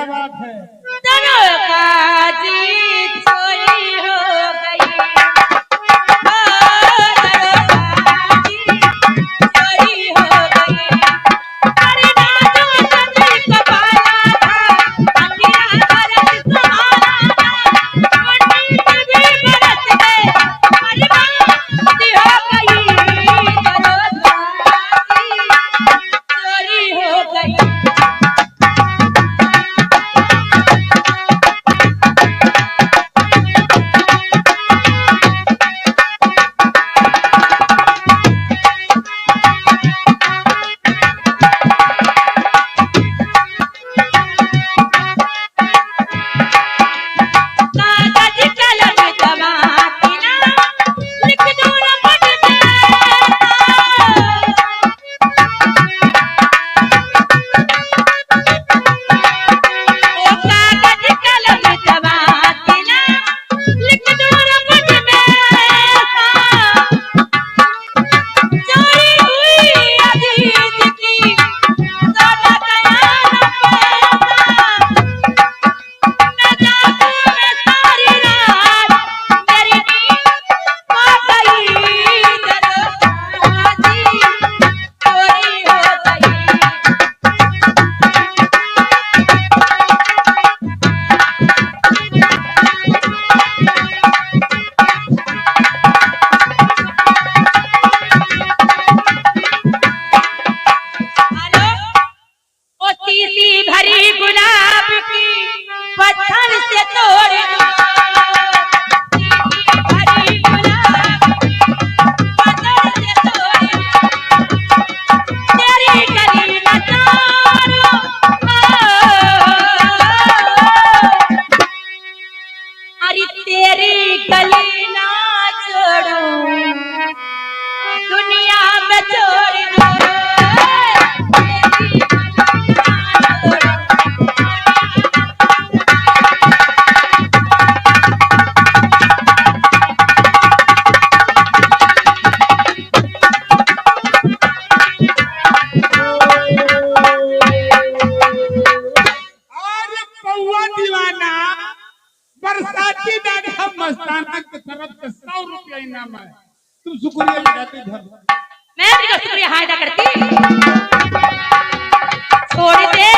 क्या बात है। बरसाती दादा मस्ताना की तरफ से 100 रुपया इनाम है। तुम शुक्रिया लगाते घर मैं भी शुक्रिया हायदा करती। छोड़ दे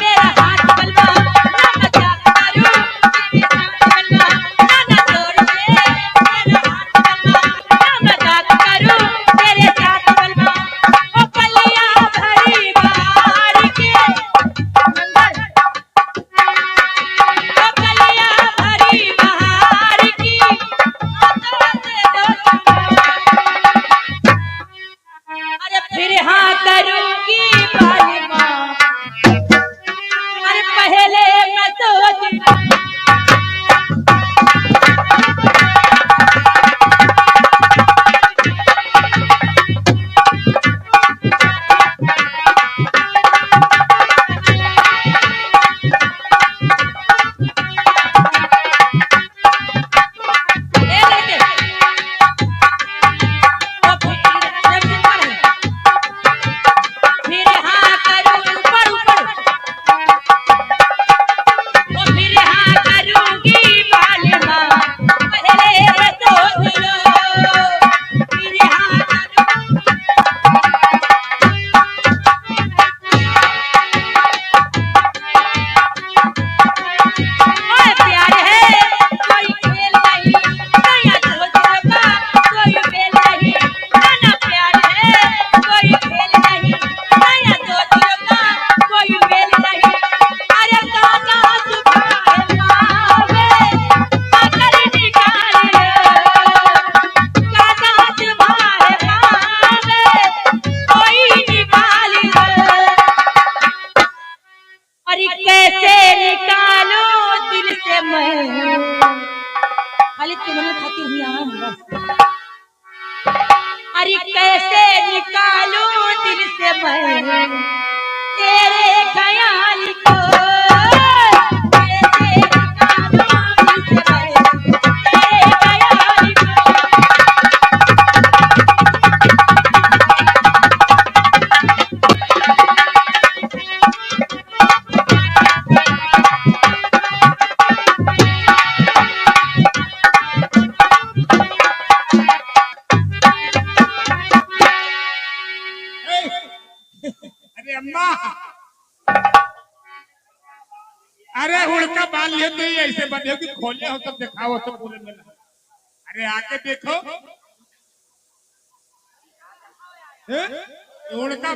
मेरा हाथ बलवा ना बचा करूं तेरे साथ बलवा ना ना छोड़ दे मेरा हाथ बलवा ना बचा करूं तेरे साथ बलवा ओ पलिया भरी बार के मंगल ओ पलिया भरी बाहर की अरे फिर हाँ करूंगी बालिमा अरे पहले मैं सोचना खाली तुमने खाती हुई अरे कैसे निकालूं दिल से मैं तेरे ख्याल को कैसे निकालूं दिल से मैं तेरे ख्याल को ए अम्मा अरे हुड़का बांध लियो तो ये ऐसे बंधे हो कि खोले हो तब दिखाओ तो बोले में ना। अरे आके देखो हुड़का